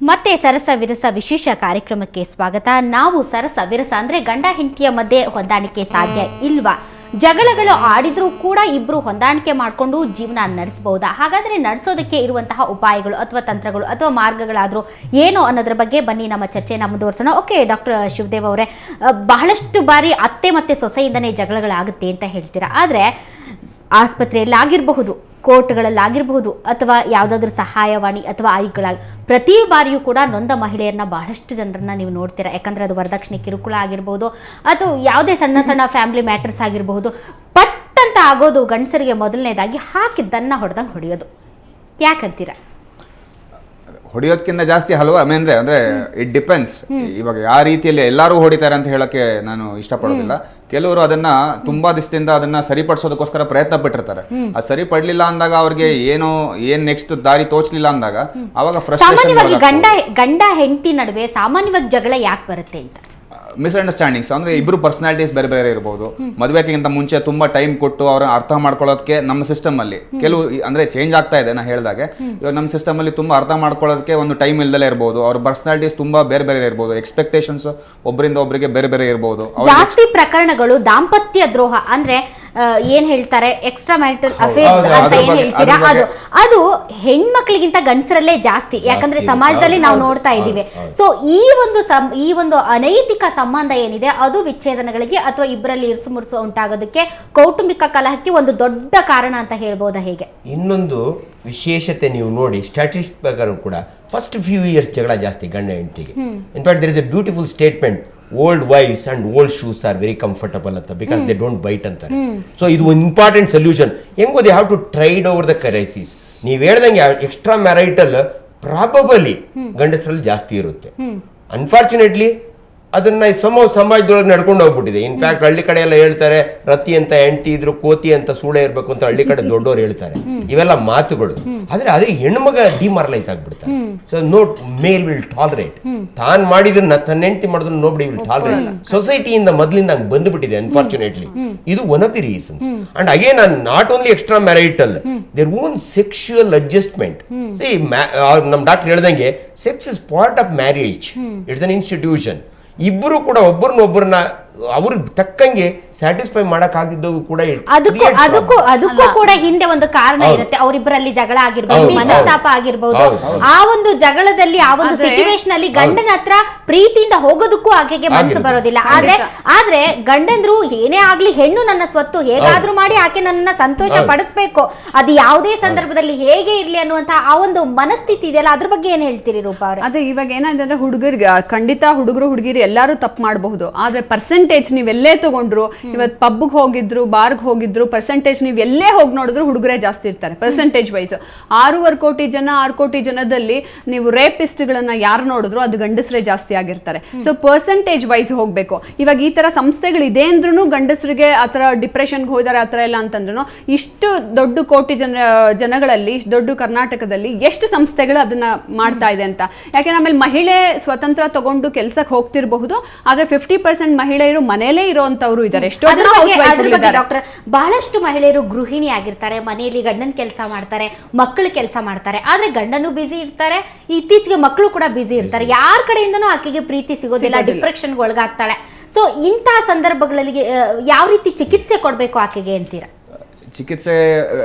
ಮತ್ತೆ ಸರಸ ವಿರಸ ವಿಶೇಷ ಕಾರ್ಯಕ್ರಮಕ್ಕೆ ಸ್ವಾಗತ. ನಾವು ಸರಸ ವಿರಸ ಅಂದ್ರೆ ಗಂಡ ಹೆಂಡತಿಯ ಮಧ್ಯೆ ಹೊಂದಾಣಿಕೆ ಸಾಧ್ಯ ಇಲ್ವಾ, ಜಗಳಗಳು ಆಡಿದ್ರೂ ಕೂಡ ಇಬ್ರು ಹೊಂದಾಣಿಕೆ ಮಾಡಿಕೊಂಡು ಜೀವನ ನಡೆಸಬಹುದಾ, ಹಾಗಾದ್ರೆ ನಡೆಸೋದಕ್ಕೆ ಇರುವಂತಹ ಉಪಾಯಗಳು ಅಥವಾ ತಂತ್ರಗಳು ಅಥವಾ ಮಾರ್ಗಗಳಾದ್ರೂ ಏನು ಅನ್ನೋದ್ರ ಬಗ್ಗೆ ಬನ್ನಿ ನಮ್ಮ ಚರ್ಚೆಯನ್ನು ಮುಂದುವರಿಸೋಣ. ಓಕೆ ಡಾಕ್ಟರ್ ಶಿವದೇವ್ ಅವರೇ, ಬಹಳಷ್ಟು ಬಾರಿ ಅತ್ತೆ ಮತ್ತೆ ಸೊಸೆಯಿಂದನೇ ಜಗಳಗಳಾಗುತ್ತೆ ಅಂತ ಹೇಳ್ತೀರಾ, ಆದರೆ ಆಸ್ಪತ್ರೆಯಲ್ಲಾಗಿರಬಹುದು, ಕೋರ್ಟ್ಗಳಲ್ಲಾಗಿರಬಹುದು ಅಥವಾ ಯಾವುದಾದ್ರೂ ಸಹಾಯವಾಣಿ ಅಥವಾ ಆಯ್ಕೆಗಳಾಗಿ ಪ್ರತಿ ಬಾರಿಯೂ ಕೂಡ ನೊಂದ ಮಹಿಳೆಯರನ್ನ ಬಹಳಷ್ಟು ಜನರನ್ನ ನೀವು ನೋಡ್ತೀರಾ. ಯಾಕಂದರೆ ಅದು ವರದಕ್ಷಿಣೆ ಕಿರುಕುಳ ಆಗಿರ್ಬೋದು ಅಥವಾ ಯಾವುದೇ ಸಣ್ಣ ಸಣ್ಣ ಫ್ಯಾಮಿಲಿ ಮ್ಯಾಟರ್ಸ್ ಆಗಿರಬಹುದು, ಪಟ್ ಅಂತ ಆಗೋದು ಗಂಡಸರಿಗೆ ಮೊದಲನೇದಾಗಿ ಹಾಕಿದ್ದನ್ನು ಹೊಡೆದಂಗೆ ಹೊಡೆಯೋದು. ಯಾಕಂತೀರಾ? ಹೊಡೆಯೋದಕ್ಕಿಂತ ಜಾಸ್ತಿ ಹಲವು ಅಂದ್ರೆ ಇಟ್ ಡಿಪೆಂಡ್ಸ್. ಇವಾಗ ಯಾವ ರೀತಿಯಲ್ಲಿ ಎಲ್ಲರೂ ಹೊಡಿತಾರೆ ಅಂತ ಹೇಳಕ್ಕೆ ನಾನು ಇಷ್ಟಪಡೋದಿಲ್ಲ. ಕೆಲವರು ಅದನ್ನ ತುಂಬಾ ದಿವಸದಿಂದ ಅದನ್ನ ಸರಿಪಡಿಸೋದಕ್ಕೋಸ್ಕರ ಪ್ರಯತ್ನ ಪಟ್ಟಿರ್ತಾರೆ. ಅದು ಸರಿಪಡ್ಲಿಲ್ಲ ಅಂದಾಗ ಅವ್ರಿಗೆ ಏನ್ ನೆಕ್ಸ್ಟ್ ದಾರಿ ತೋಚಲಿಲ್ಲ ಅಂದಾಗ ಅವಾಗ ಸಾಮಾನ್ಯವಾಗಿ ಗಂಡ ಹೆಂಡತಿ ನಡುವೆ ಸಾಮಾನ್ಯವಾಗಿ ಜಗಳ ಯಾಕೆ ಬರುತ್ತೆ ಅಂತ ಮಿಸ್ಅಂಡರ್ಸ್ಟ್ಯಾಂಡಿಂಗ್ಸ್ ಅಂದ್ರೆ ಇಬ್ರು ಪರ್ಸನಾಲಿಟೀಸ್ ಬೇರೆ ಬೇರೆ ಇರಬಹುದು. ಮದುವೆಗಿಂತ ಮುಂಚೆ ತುಂಬಾ ಟೈಮ್ ಕೊಟ್ಟು ಅವ್ರ ಅರ್ಥ ಮಾಡ್ಕೊಳ್ಳೋದಕ್ಕೆ ನಮ್ಮ ಸಿಸ್ಟಮ್ ಅಲ್ಲಿ ಕೆಲವು ಅಂದ್ರೆ ಚೇಂಜ್ ಆಗ್ತಾ ಇದೆ. ನಾ ಹೇಳಿದಾಗೆ ಇವಾಗ ನಮ್ಮ ಸಿಸ್ಟಮ್ ಅಲ್ಲಿ ತುಂಬಾ ಅರ್ಥ ಮಾಡ್ಕೊಳ್ಳೋದಕ್ಕೆ ಒಂದು ಟೈಮ್ ಇಲ್ದಲೇ ಇರಬಹುದು. ಅವ್ರ ಪರ್ಸನಾಲಿಟೀಸ್ ತುಂಬಾ ಬೇರೆ ಬೇರೆ ಇರಬಹುದು. ಎಕ್ಸ್ಪೆಕ್ಟೇಷನ್ಸ್ ಒಬ್ಬರಿಂದ ಒಬ್ಬರಿಗೆ ಬೇರೆ ಬೇರೆ ಇರಬಹುದು. ಜಾಸ್ತಿ ಪ್ರಕರಣಗಳು ದಾಂಪತ್ಯ ದ್ರೋಹ ಅಂದ್ರೆ ಏನ್ ಹೇಳ್ತಾರೆ, ಎಕ್ಸ್ಟ್ರಾ ಮ್ಯಾರಿಟಲ್ ಅಫೇರ್ಸ್ ಅಂತ ಏನ್ ಹೇಳ್ತೀರಾ, ಅದು ಹೆಣ್ಮಕ್ಳಿಗಿಂತ ಗಂಡಸರಲ್ಲೇ ಜಾಸ್ತಿ. ಯಾಕಂದ್ರೆ ಸಮಾಜದಲ್ಲಿ ನಾವು ನೋಡ್ತಾ ಇದ್ದೀವಿ. ಸೊ ಈ ಒಂದು ಅನೈತಿಕ ಸಂಬಂಧ ಏನಿದೆ ಅದು ವಿಚ್ಛೇದನಗಳಿಗೆ ಅಥವಾ ಇಬ್ಬರಲ್ಲಿ ಇರ್ಸು ಮುರ್ಸು ಉಂಟಾಗೋದಕ್ಕೆ ಕೌಟುಂಬಿಕ ಕಲಹಕ್ಕೆ ಒಂದು ದೊಡ್ಡ ಕಾರಣ ಅಂತ ಹೇಳ್ಬೋದಾ? ಹೇಗೆ ಇನ್ನೊಂದು ವಿಶೇಷತೆ ನೀವು ನೋಡಿ, ಸ್ಟ್ಯಾಟಿಸ್ಟಿಕ್ಸ್ ಪ್ರಕಾರ ಕೂಡ ಫಸ್ಟ್ ಫ್ಯೂ ಇಯರ್ಸ್ ಜಗಳ ಜಾಸ್ತಿ ಗಂಡ ಹೆಂಡತಿಗೆ. In fact there is a beautiful statement, old wives and old shoes are very comfortable ಅಂತ, ಬಿಕಾಸ್ ದೇ ಡೋಂಟ್ ಬೈಟ್ ಅಂತಾರೆ. ಸೊ ಇದು ಒಂದು ಇಂಪಾರ್ಟೆಂಟ್ ಸೊಲ್ಯೂಷನ್. ಹೆಂಗೋ they have to tried over the crisis. ನೀವು ಹೇಳ್ದಂಗೆ ಎಕ್ಸ್ಟ್ರಾ ಮ್ಯಾರೈಟಲ್ ಪ್ರಾಬಬಲಿ ಗಂಡಸರಲ್ಲಿ ಜಾಸ್ತಿ ಇರುತ್ತೆ. ಅನ್ಫಾರ್ಚುನೇಟ್ಲಿ ಅದನ್ನ ಸಮಾಜದೊಳಗೆ ನಡ್ಕೊಂಡು ಹೋಗ್ಬಿಟ್ಟಿದೆ. ಇನ್ಫ್ಯಾಕ್ಟ್ ಹಳ್ಳಿ ಕಡೆ ಎಲ್ಲ ಹೇಳ್ತಾರೆ, ರತಿ ಅಂತ ಹೆಂಡತಿ ಇದ್ರು ಕೋತಿ ಅಂತ ಸೂಳೆ ಇರ್ಬೇಕು ಅಂತ ಹಳ್ಳಿ ಕಡೆ ದೊಡ್ಡವರು ಹೇಳ್ತಾರೆ. ಇವೆಲ್ಲ ಮಾತುಗಳು. ಆದ್ರೆ ಅದೇ ಹೆಣ್ಮಗ ಡಿಮಾರಲೈಸ್ ಆಗ್ಬಿಡ್ತಾರೆ. So no male will tolerate. ತಾನ್ ಮಾಡಿದನ್ನ ತನ್ನ ಹೆಂಡತಿ ಮಾಡಿದ್ರು ನೋಬಡಿ ವಿಲ್ ಟಾಲರೇಟ್. ಸೊಸೈಟಿಯಿಂದ ಮೊದಲಿಂದ ಹಂಗೆ ಬಂದ್ಬಿಟ್ಟಿದೆ ಅನ್ಫಾರ್ಚುನೇಟ್ಲಿ. ಇದು one of the reasons. And again not only extra marital, their own sexual adjustment. ನಮ್ ಡಾಕ್ಟರ್ ಹೇಳ್ದಂಗೆ sex is part of marriage, it's an institution. ಇಬ್ಬರು ಕೂಡ ಒಬ್ಬರನ್ನ ಅವ್ರಿಗೆ ತಕ್ಕಂಗೆ ಸ್ಯಾಟಿಸ್ಫೈ ಮಾಡಕ್ ಆಗಿದ್ದವು ಕೂಡ ಅದಕ್ಕೂ ಕೂಡ ಹಿಂದೆ ಒಂದು ಕಾರಣ ಇರುತ್ತೆ. ಅವರಿಬ್ಬರಲ್ಲಿ ಜಗಳ ಆಗಿರ್ಬೋದು, ಮನಸ್ತಾಪ ಆಗಿರ್ಬೋದು. ಆ ಒಂದು ಜಗಳದಲ್ಲಿ ಆ ಒಂದು ಸಿಚುವೇಶನ್ ಅಲ್ಲಿ ಗಂಡನ ಹತ್ರ ಪ್ರೀತಿಯಿಂದ ಹೋಗೋದಕ್ಕೂ ಆಕೆಗೆ ಮನಸ್ಸು ಬರೋದಿಲ್ಲ. ಆದ್ರೆ ಗಂಡಂದ್ರು ಏನೇ ಆಗ್ಲಿ ಹೆಣ್ಣು ನನ್ನ ಸ್ವತ್ತು, ಹೇಗಾದ್ರೂ ಮಾಡಿ ಆಕೆ ನನ್ನ ಸಂತೋಷ ಪಡಿಸ್ಬೇಕು, ಅದು ಯಾವುದೇ ಸಂದರ್ಭದಲ್ಲಿ ಹೇಗೆ ಇರ್ಲಿ ಅನ್ನುವಂತ ಆ ಒಂದು ಮನಸ್ಥಿತಿ ಇದೆಯಲ್ಲ, ಅದ್ರ ಬಗ್ಗೆ ಏನ್ ಹೇಳ್ತೀರಿ ರೂಪಾ ಅವ್ರೆ? ಅದೇ ಇವಾಗ ಏನಾದ್ರೆ ಹುಡುಗರಿಗೆ ಖಂಡಿತ ಹುಡುಗರು ಹುಡುಗಿರು ಎಲ್ಲಾರು ತಪ್ಪು ಮಾಡಬಹುದು. ಆದ್ರೆ ಪರ್ಸೆಂಟೇಜ್ ನೀವೆಲ್ಲೇ ತಗೊಂಡ್ರು, ಇವತ್ತು ಪಬ್ಗೆ ಹೋಗಿದ್ರು, ಬಾರ್ಗ್ ಹೋಗಿದ್ರು, ಪರ್ಸೆಂಟೇಜ್ ನೀವು ಎಲ್ಲೇ ಹೋಗಿ ನೋಡಿದ್ರು ಹುಡುಗರೇ ಜಾಸ್ತಿ ಇರ್ತಾರೆ ಪರ್ಸೆಂಟೇಜ್ ವೈಸ್. 6 ಕೋಟಿ ಜನದಲ್ಲಿ ನೀವು ರೇಪಿಸ್ಟ್ಗಳನ್ನ ಯಾರು ನೋಡಿದ್ರು ಅದು ಗಂಡಸರೇ ಜಾಸ್ತಿ ಆಗಿರ್ತಾರೆ. ಸೊ ಪರ್ಸೆಂಟೇಜ್ ವೈಸ್ ಹೋಗ್ಬೇಕು. ಇವಾಗ ಈ ತರ ಸಂಸ್ಥೆಗಳಿದೆ ಅಂದ್ರೂ ಗಂಡಸರಿಗೆ ಆತರ ಡಿಪ್ರೆಷನ್ಗೆ ಹೋದಾರೆ ಆತರ ಎಲ್ಲ ಅಂತಂದ್ರು, ಇಷ್ಟು ದೊಡ್ಡ ಕೋಟಿ ಜನಗಳಲ್ಲಿ, ಇಷ್ಟು ದೊಡ್ಡ ಕರ್ನಾಟಕದಲ್ಲಿ ಎಷ್ಟು ಸಂಸ್ಥೆಗಳು ಅದನ್ನ ಮಾಡ್ತಾ ಇದೆ ಅಂತ. ಯಾಕೆಂದ್ರೆ ಆಮೇಲೆ ಮಹಿಳೆ ಸ್ವತಂತ್ರ ತಗೊಂಡು ಕೆಲ್ಸಕ್ಕೆ ಹೋಗ್ತಿರಬಹುದು, ಆದ್ರೆ 50% ಮಹಿಳೆಯರು ಮನೆಯಲ್ಲೇ ಇರುವಂತವ್ರು ಇದ್ದಾರೆ. ಎಷ್ಟೋ ಜನ ಡಾಕ್ಟರ್, ಬಹಳಷ್ಟು ಮಹಿಳೆಯರು ಗೃಹಿಣಿ ಆಗಿರ್ತಾರೆ, ಮನೆಯಲ್ಲಿ ಗಂಡನ ಕೆಲಸ ಮಾಡ್ತಾರೆ, ಮಕ್ಕಳು ಕೆಲಸ ಮಾಡ್ತಾರೆ. ಆದ್ರೆ ಗಂಡನು ಬಿಸಿ ಇರ್ತಾರೆ, ಇತ್ತೀಚೆಗೆ ಮಕ್ಕಳು ಕೂಡ ಬಿಸಿ ಇರ್ತಾರೆ. ಯಾರ ಕಡೆಯಿಂದನೂ ಆಕೆಗೆ ಪ್ರೀತಿ ಸಿಗೋದಿಲ್ಲ, ಡಿಪ್ರೆಷನ್ಗೆ ಒಳಗಾಗ್ತಾಳೆ. ಸೊ ಇಂತಹ ಸಂದರ್ಭಗಳಲ್ಲಿ ಯಾವ ರೀತಿ ಚಿಕಿತ್ಸೆ ಕೊಡಬೇಕು ಆಕೆಗೆ ಅಂತೀರಾ? ಚಿಕಿತ್ಸೆ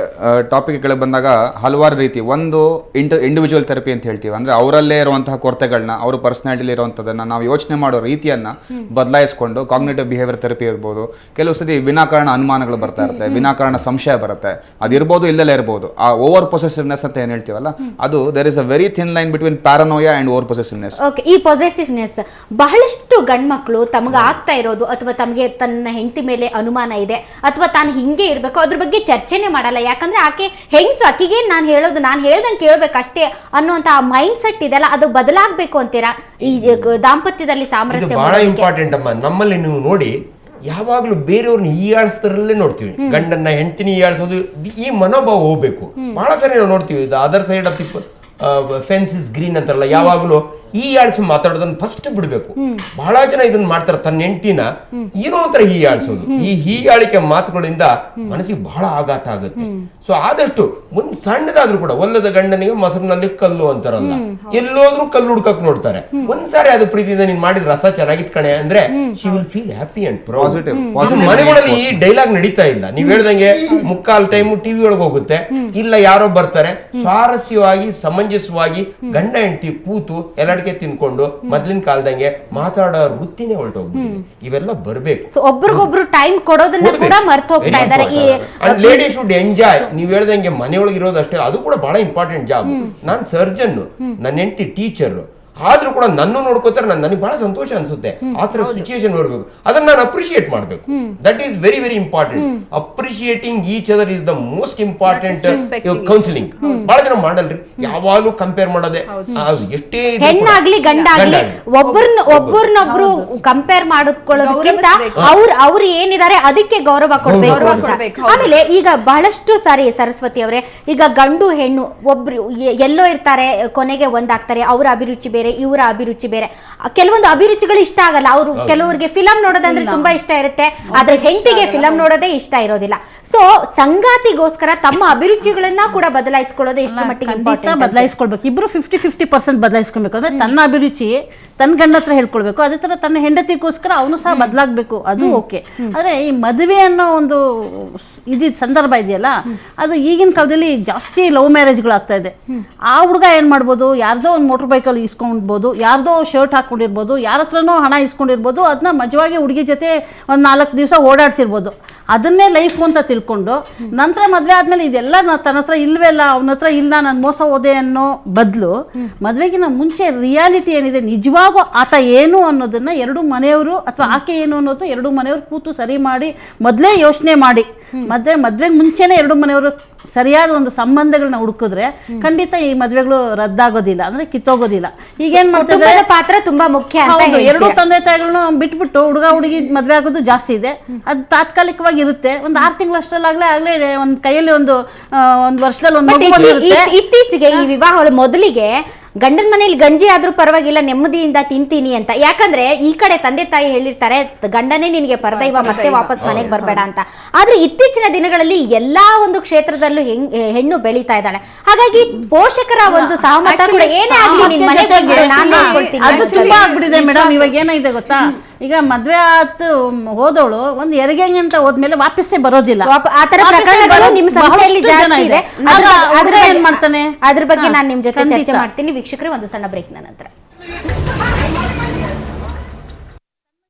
ಟಾಪಿಕ್ ಕೆಳಗೆ ಬಂದಾಗ ಹಲವಾರು ರೀತಿ. ಒಂದು ಇಂಡಿವಿಜುವಲ್ ಥೆರಪಿ ಅಂತ ಹೇಳ್ತೀವಿ, ಅಂದ್ರೆ ಅವರಲ್ಲೇ ಇರುವಂತಹ ಕೊರತೆಗಳನ್ನ, ಅವ್ರ ಪರ್ಸನಾಲಿಟಿಲಿ ಇರುವಂಥದ್ದನ್ನ ನಾವು ಯೋಚನೆ ಮಾಡೋ ರೀತಿಯನ್ನ ಬದಲಾಯಿಸ್ಕೊಂಡು ಕಾಗ್ನಿಟಿವ್ ಬಿಹೇವಿಯರ್ ಥೆರಪಿ ಇರ್ಬೋದು. ಕೆಲವು ಸತಿ ವಿನಾಕಾರಣ ಅನುಮಾನಗಳು ಬರ್ತಾ ಇರುತ್ತೆ, ವಿನಾಕಾರಣ ಸಂಶಯ ಬರುತ್ತೆ, ಅದಿರ್ಬೋದು ಇಲ್ಲೇ ಇರ್ಬೋದು. ಆ ಓವರ್ ಪೊಸೆಸಿವ್ನೆಸ್ ಅಂತ ಏನ್ ಹೇಳ್ತೀವಲ್ಲ, ಅದು there is a very thin line between paranoia and over possessiveness. ಈ ಪೊಸೆಸಿವ್ನೆಸ್ ಬಹಳಷ್ಟು ಗಂಡ್ಮಕ್ಳು ತಮಗೆ ಆಗ್ತಾ ಇರೋದು, ಅಥವಾ ತಮಗೆ ತನ್ನ ಹೆಂಡತಿ ಮೇಲೆ ಅನುಮಾನ ಇದೆ, ಅಥವಾ ತಾನು ಹಿಂಗೆ ಇರಬೇಕು, ಅದ್ರ ಬಗ್ಗೆ ಚರ್ಚೆನೆ ಮಾಡಲ್ಲ. ಯಾಕಂದ್ರೆ ಆಕೆ ಹೆಂಗ್ಸು, ಆಕೆಗೆ ನಾನು ಹೇಳ್ದಂಗೆ ಕೇಳಬೇಕಷ್ಟೇ ಅನ್ನುವಂತ ಮೈಂಡ್ ಸೆಟ್ ಇದೆಲ್ಲ, ಅದು ಬದಲಾಗಬೇಕು ಅಂತೀರಾ ಈ ದಾಂಪತ್ಯದಲ್ಲಿ ಸಾಮರಸ್ಯ? ಬಹಳ ಇಂಪಾರ್ಟೆಂಟ್ ಅಮ್ಮ. ನಮ್ಮಲ್ಲಿ ನೀವು ನೋಡಿ, ಯಾವಾಗ್ಲೂ ಬೇರೆಯವ್ರನ್ನ ಹೀಯಾಳಿಸ್ತಾರಲ್ಲೇ ನೋಡ್ತೀವಿ. ಗಂಡನ್ನ ಹೆಂಡತಿನ ಹೀಯಾಳಿಸೋದು, ಈ ಮನೋಭಾವ ಹೋಗ್ಬೇಕು. ಬಹಳ ಸರಿ ನಾವು ನೋಡ್ತೀವಿ, other side of the fence is green ಅಂತಾರಲ್ಲ, ಯಾವಾಗಲೂ ಹೀಯಾಳಿಸಿ ಮಾತಾಡೋದನ್ನ ಫಸ್ಟ್ ಬಿಡ್ಬೇಕು. ಬಹಳ ಜನ ಇದನ್ನ ಮಾಡ್ತಾರೆ, ತನ್ನ ಹೆಂಡತಿನ ಏನೋ ಒಂಥರ ಹೀಯಾಳಿಸೋದು. ಈ ಹೀಯಾಳಿಕೆ ಮಾತುಗಳಿಂದ ಮನಸ್ಸಿಗೆ ಬಹಳ ಆಘಾತ ಆಗುತ್ತೆ. ಸೊ ಆದಷ್ಟು ಒಂದ್ ಸಣ್ಣದಾದ್ರೂ ಕೂಡ, ಒಲ್ಲದ ಗಂಡನಿಗೆ ಮೊಸರಿನಲ್ಲಿ ಕಲ್ಲು ಅಂತಾರಲ್ಲ, ಎಲ್ಲೋದ್ರೂ ಕಲ್ಲು ಹುಡ್ಕಕ್ ನೋಡ್ತಾರೆ. ಒಂದ್ಸಾರಿ ಅದು ಪ್ರೀತಿಯಿಂದ ನೀನ್ ಮಾಡಿದ ರಸ ಚೆನ್ನಾಗಿತ್ ಕಣೆ ಅಂದ್ರೆ she will feel happy and proud. ಮನೆಗಳಲ್ಲಿ ಈ ಡೈಲಾಗ್ ನಡೀತಾ ಇಲ್ಲ. ನೀವ್ ಹೇಳ್ದಂಗೆ ಮುಕ್ಕಾಲ್ ಟೈಮ್ ಟಿವಿ ಒಳಗೆ ಹೋಗುತ್ತೆ, ಇಲ್ಲ ಯಾರೋ ಬರ್ತಾರೆ. ಸ್ವಾರಸ್ಯವಾಗಿ ಸಮಂಜಸವಾಗಿ ಗಂಡ ಹೆಂಡತಿ ಕೂತು ಎಲ್ಲಡಿಕೆ ತಿನ್ಕೊಂಡು ಮೊದ್ಲಿನ ಕಾಲದಂಗೆ ಮಾತಾಡೋ ವೃತ್ತಿನೇ ಹೊರಟೋಗ್ಬಿಟ್ಟಿದೆ. ಇವೆಲ್ಲ ಬರ್ಬೇಕು. ಒಬ್ರಿಗೊಬ್ರು ಟೈಮ್ ಕೊಡೋದನ್ನ ಕೂಡ ಮರ್ತು ಹೋಗ್ತಾ ಇದ್ದಾರೆ. Ladies should enjoy. ನೀವ್ ಹೇಳ್ದಂಗೆ ಮನೆಯೊಳಗೆ ಇರೋದು ಅಷ್ಟೇ, ಅದು ಕೂಡ ಬಹಳ ಇಂಪಾರ್ಟೆಂಟ್ ಜಾಬ್. ನಾನ್ ಸರ್ಜನ್, ನನ್ನ ಹೆಂಡತಿ ಟೀಚರ್, ಆದ್ರೂ ಕೂಡ ನನ್ನ ನೋಡ್ಕೋತಾರೆ, ನನಗೆ ಬಹಳ ಸಂತೋಷ ಅನ್ಸುತ್ತೆ. ಆ ತರ ಸಿಚುಯೇಷನ್ ಬರಬೇಕು, ಅದನ್ನ ನಾನು ಅಪ್ರಿಶಿಯೇಟ್ ಮಾಡಬೇಕು. That is very very important. Appreciating each other is the most important counselling. ಬಹಳ ಜನ ಮಾಡಲ್ರಿ, ಯಾವಾಗಲೂ ಕಂಪೇರ್ ಮಾಡೋದೇ. ಎಷ್ಟೇ ಹೆಣ್ಣಾಗ್ಲಿ ಗಂಡಾಗ್ಲಿ ಒಬ್ಬರನ್ನೊಬ್ರು ಕಂಪೇರ್ ಮಾಡಿಕೊಳ್ಳೋದಕ್ಕಿಂತ ಅವ್ರು ಏನಿದ್ದಾರೆ ಅದಕ್ಕೆ ಗೌರವ ಕೊಡ್ಬೇಕು ಅಂತ. ಆಮೇಲೆ ಈಗ ಬಹಳಷ್ಟು ಸಾರಿ ಸರಸ್ವತಿ ಅವರೇ, ಈಗ ಗಂಡು ಹೆಣ್ಣು ಒಬ್ರು ಎಲ್ಲೋ ಇರ್ತಾರೆ, ಕೊನೆಗೆ ಒಂದಾಗ್ತಾರೆ. ಅವರ ಅಭಿರುಚಿ ಬೇರೆ, ಇವರ ಅಭಿರುಚಿ ಬೇರೆ. ಕೆಲವೊಂದು ಅಭಿರುಚಿಗಳು ಇಷ್ಟ ಆಗಲ್ಲ. ಅವರು ಕೆಲವರಿಗೆ ಫಿಲಂ ನೋಡೋದಂದ್ರೆ ತುಂಬಾ ಇಷ್ಟ ಇರುತ್ತೆ, ಆದ್ರೆ ಹೆಂಡತಿಗೆ ಫಿಲಂ ನೋಡೋದೇ ಇಷ್ಟ ಇರೋದಿಲ್ಲ. ಸೊ ಸಂಗಾತಿಗೋಸ್ಕರ ತಮ್ಮ ಅಭಿರುಚಿಗಳನ್ನ ಕೂಡ ಬದಲಾಯಿಸ್ಕೊಳ್ಳೋದು ಎಷ್ಟು ಮಟ್ಟಿಗೆ ಇಂಪಾರ್ಟೆಂಟ್? ಬದಲಾಯಿಸ್ಕೊಳ್ಬೇಕು. ಇಬ್ರು 50-50% ಬದಲಾಯಿಸ್ಕೊಳ್ಬೇಕು. ಅಂದ್ರೆ ತನ್ನ ಅಭಿರುಚಿ ತನ್ನ ಗಂಡ ಹತ್ರ ಹೇಳ್ಕೊಳ್ಬೇಕು, ಅದೇ ತರ ತನ್ನ ಹೆಂಡತಿಗೋಸ್ಕರ ಅವನು ಸಹ ಬದಲಾಗಬೇಕು. ಅದು ಓಕೆ. ಆದ್ರೆ ಈ ಮದುವೆ ಅನ್ನೋ ಒಂದು ಸಂದರ್ಭ ಇದೆಯಲ್ಲ, ಅದು ಈಗಿನ ಕಾಲದಲ್ಲಿ ಜಾಸ್ತಿ ಲವ್ ಮ್ಯಾರೇಜ್ಗಳು ಆಗ್ತಾ ಇದೆ. ಆ ಹುಡುಗ ಏನ್ ಮಾಡ್ಬೋದು, ಯಾರ್ದೋ ಒಂದು ಮೋಟರ್ ಬೈಕಲ್ಲಿ ಇಸ್ಕೊಂಡ್ಬೋದು, ಯಾರ್ದೋ ಶರ್ಟ್ ಹಾಕೊಂಡಿರ್ಬೋದು, ಯಾರ ಹತ್ರನೋ ಹಣ ಇಸ್ಕೊಂಡಿರ್ಬೋದು, ಅದನ್ನ ಮಜವಾಗಿ ಹುಡುಗಿ ಜೊತೆ ಒಂದು 4 ದಿವಸ ಓಡಾಡ್ಸಿರ್ಬೋದು. ಅದನ್ನೇ ಲೈಫ್ ಅಂತ ತಿಳ್ಕೊಂಡು ನಂತರ ಮದ್ವೆ ಆದ್ಮೇಲೆ ಇದೆಲ್ಲ ತನ್ನ ಹತ್ರ ಇಲ್ವೇ ಇಲ್ಲ, ಅವನ ಹತ್ರ ಇಲ್ಲ, ನಾನು ಮೋಸ ಹೋದೆ ಅನ್ನೋ ಬದಲು ಮದ್ವೆಗಿನ ಮುಂಚೆ ರಿಯಾಲಿಟಿ ಏನಿದೆ, ನಿಜವಾಗೂ ಆತ ಏನು ಅನ್ನೋದನ್ನ ಎರಡು ಮನೆಯವರು ಅಥವಾ ಆಕೆ ಏನು ಅನ್ನೋದು ಎರಡು ಮನೆಯವರು ಕೂತು ಸರಿ ಮಾಡಿ ಮೊದಲೇ ಯೋಚನೆ ಮಾಡಿ, ಮದ್ವೆಗೆ ಮುಂಚೆನೆ ಎರಡು ಮನೆಯವರು ಸರಿಯಾದ ಒಂದು ಸಂಬಂಧಗಳನ್ನ ಹುಡುಕಿದ್ರೆ ಖಂಡಿತ ಈ ಮದ್ವೆಗಳು ರದ್ದಾಗೋದಿಲ್ಲ, ಅಂದ್ರೆ ಕಿತ್ತೋಗೋದಿಲ್ಲ. ಈಗೇನ್ ಮಾಡ್ತಾರೆ, ಪಾತ್ರ ತುಂಬಾ ಮುಖ್ಯ. ಎರಡು ತಂದೆ ತಾಯಿಗಳನ್ನ ಬಿಟ್ಬಿಟ್ಟು ಹುಡುಗ ಹುಡುಗಿ ಮದ್ವೆ ಆಗೋದು ಜಾಸ್ತಿ ಇದೆ. ಅದು ತಾತ್ಕಾಲಿಕವಾಗಿ ಇರುತ್ತೆ, ಒಂದು 6 ತಿಂಗಳಷ್ಟರಲ್ಲಾಗ್ಲೇ ಒಂದ್ ಕೈಯಲ್ಲಿ ಒಂದು ವರ್ಷದಲ್ಲಿ ಒಂದು ಮಗು ಬಂದಿರುತ್ತೆ. ಇತ್ತೀಚೆಗೆ ಈ ವಿವಾಹಗಳು ಮೊದಲಿಗೆ ಗಂಡನ ಮನೇಲಿ ಗಂಜಿ ಆದ್ರೂ ಪರವಾಗಿಲ್ಲ, ನೆಮ್ಮದಿಯಿಂದ ತಿಂತೀನಿ ಅಂತ. ಯಾಕಂದ್ರೆ ಈ ಕಡೆ ತಂದೆ ತಾಯಿ ಹೇಳಿರ್ತಾರೆ, ಗಂಡನೇ ನಿನಗೆ ಪರದೈವ, ಮತ್ತೆ ವಾಪಸ್ ಮನೆಗೆ ಬರಬೇಡ ಅಂತ. ಆದ್ರೆ ಇತ್ತೀಚಿನ ದಿನಗಳಲ್ಲಿ ಎಲ್ಲಾ ಒಂದು ಕ್ಷೇತ್ರದಲ್ಲೂ ಹೆಣ್ಣು ಬೆಳೀತಾ ಇದ್ದಾಳೆ. ಹಾಗಾಗಿ ಪೋಷಕರ ಒಂದು ಸಹಮತ ಕೂಡ ಏನೇ ಆಗ್ಲಿ ನಿನ್ ಮನೆಗೆ ನಾನು ನೋಡ್ಕೊಳ್ತೀನಿ ಅದು ತುಂಬಾ ಆಗ್ಬಿಟ್ಟಿದೆ ಮೇಡಮ್. ಇವಾಗ ಏನಾಗಿದೆ ಗೊತ್ತಾ, ಈಗ ಮದ್ವೆ ಆತು ಹೋದವಳು ಒಂದು ಹೆರಿಗೆ ಅಂತ ಹೋದ್ಮೇಲೆ ವಾಪಸ್ಸೇ ಬರೋದಿಲ್ಲ. ಆತರ ಪ್ರಕರಣಗಳು ನಿಮ್ ಸಂಸ್ಥೆಯಲ್ಲಿ ಜಾಸ್ತಿ ಇದೆ. ಏನ್ ಮಾಡ್ತಾನೆ, ಅದ್ರ ಬಗ್ಗೆ ನಾನು ನಿಮ್ ಜೊತೆ ಚರ್ಚೆ ಮಾಡ್ತೀನಿ. ವೀಕ್ಷಕರೇ, ಒಂದು ಸಣ್ಣ ಬ್ರೇಕ್ನ ನಂತರ